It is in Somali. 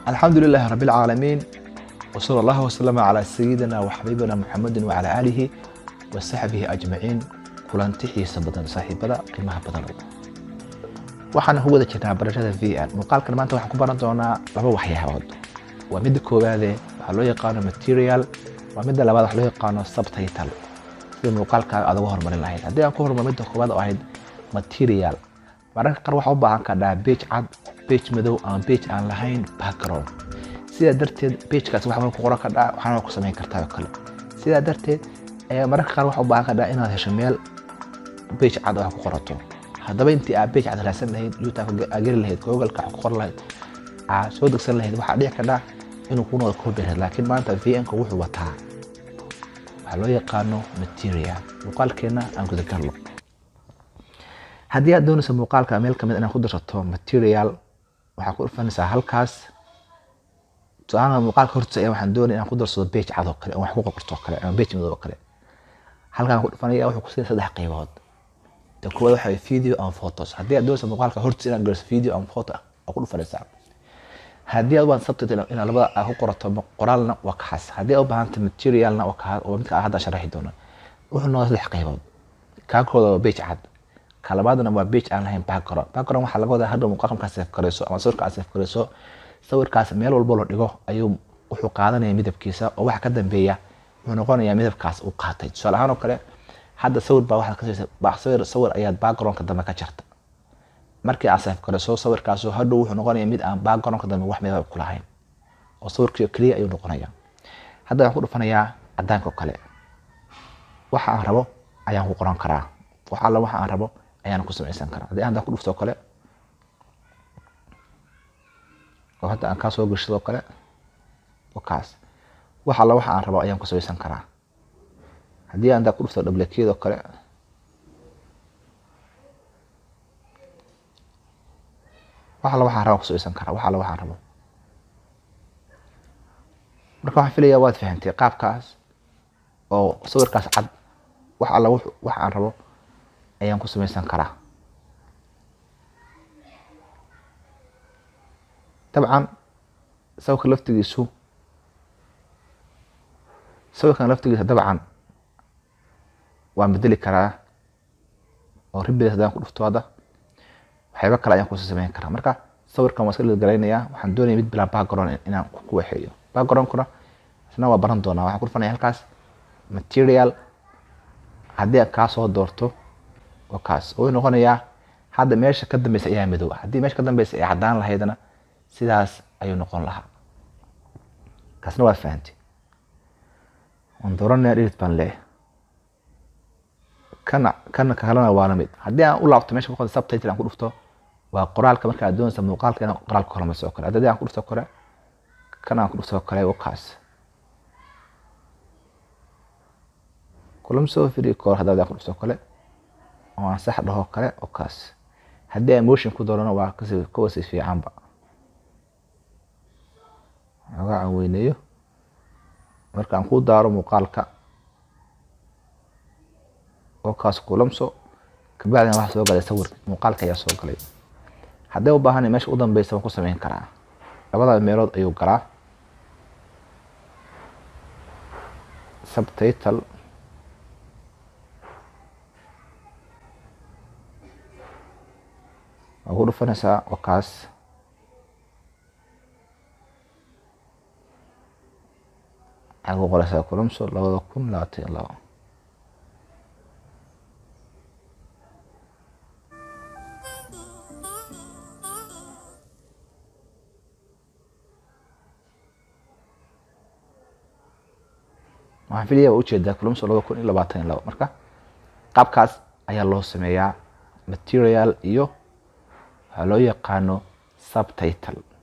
الحمد لله رب العالمين، وصلى الله وسلم على سيدنا وحبيبنا محمد وعلى آله وصحبه أجمعين. kulanti xiisa badan saaxiibada qiimaha badan waxaan ugu wada jirnaa barashada VN. muuqaalkan maanta waxaan ku baran doonaa laba waxyaabood. waa mid koowaad waxa loo yaqaan material, waa mid labaad waxa loo yaqaan subtitle. sida muuqaalka aad ugu hormarin lahayd haddii aan ku hormaro midda koowaad oo ahayd material, mararka qaar waxa u baahan karaa page cad, page madow ama page aan lahayn background. sida darteed page-kaas waxa ku qoran karaa waxaana ku sameyn kartaa oo kale. sida darteed mararka qaar waxa u baahan karaa inaad hesho meel page cad oo ku qorato. haddaba intii aad page cad raadsan lahayd YouTube agari lahayd, Google-ka ku qor lahayd, soo degsan lahayd, waxa dhici karta inuu ku noqdo copyright. laakiin maanta VN-ka wuxuu wataa waxa loo yaqaano material. muuqaalkeena aan ku dakarno. haddii aad doonayso muuqaalka meel kamid inaad ku darsato material, waxa ku dhufanaysaa halkaas. tusaale muuqaalka hortiisa waxaan doonayaa inaan ku darsado page cad oo kale, wax ku qorto kale ama page madow oo kale. halkaan ku dhufanaya wuxuu ku siiyay saddex qaybood. koowaad waxa ay video and photos. haddii aad doonayso muuqaalka hortiisa inaad geliso video and photo ku dhufanaysaa. haddii aad waan subtitle inaad labada ku qorato qoraalna waa kaas. haddii aad u baahantahay materialna waa kaas oo midka hadda sharaxi doono. wuxuu noqday saddex qaybood. koowaad waa page cad, ka labaadna waa page aan lahayn background. background waxa laga wadaa hadda muuqaalka save gareyso ama sawirka save gareyso. sawirkaas meel walba la dhigo ayuu wuxuu qaadanayaa midabkiisa oo waxa ka dambeeya wuxuu noqonayaa midabkaas uu qaatay. tusaale ahaan oo kale hadda sawir baa waxa ka soo sawir ayaad background ka dambe ka jarta. markii aad save gareyso sawirkaas hadda wuxuu noqonayaa mid aan background ka dambe wax midab ku lahayn oo sawirkii clear ayuu noqonayaa. hadda waxaan ku dhufanayaa cadaanka kale. waxa aan rabo ayaan ku qoran karaa. waxa aan rabo ayaan ku samaysan karaa. haddii aan ku dhufto kale oo hadda aan ka soo gashado kale wakaas waxa aan rabo ayaan ku samaysan karaa. haddii aan ku dhufto double click oo kale waxa aan rabo ku samaysan karaa. waxa aan rabo marka waxaan filayaa waad fahantay qaabkaas oo sawirkaas cad waxa aan rabo ayaan ku samaysan karaa. طبعا sawirkan laftigiisu dabcan waan bedeli karaa oo ribada hadaan ku dhufto hada waxyaabo kale ayaan ku sameyn karaa. marka sawirkan waan iska galeynayaa. waxaan doonayaa mid bila background inaan ku waxeeyo. background-kuna isna waa baran doonaa. waxaan ku dhufanayaa halkaas material. haddii aad ka soo doorto wakaas oo noqonayaa hadda meesha ka dambaysa ayaa madow. haddii meesha ka dambaysa ay cadaan lahaydna sidaas ayuu noqon lahaa. kaasna waa fahantay. waan dooranaya edit baan leeyahay. kana kalena waa la mid. haddii aan u laabto meesha ku qoran subtitle aan ku dhufto waa qoraalka. marka aad doonayso muuqaalka inaad qoraalka kala mayso kale. haddii aan ku dhufto kale kana aan ku dhufto kale wakaas kulam soo firi kor. haddii aan ku dhufto kale oo aan sax dhaho kale wakaas. haddii aan motion ku doorano waa kasi fiicanba aga weynayo. marka aan ku daaro muuqaalka oo kaas kulamso kabacdina waxa soo galay sawir muuqaalka ayaa soo galay. haddii u baahan meesha u dambaysa ku sameyn karaa. labada meelood ayuu galaa. subtitle ugu dhufanaysaa oo kaas أقول قرصة كلمسو لو كن لا تلا. waxaan filayaa u jeedaa kulumso 2022 marka qaabkaas ayaa loo sameeyaa material iyo waxa loo yaqaano subtitle.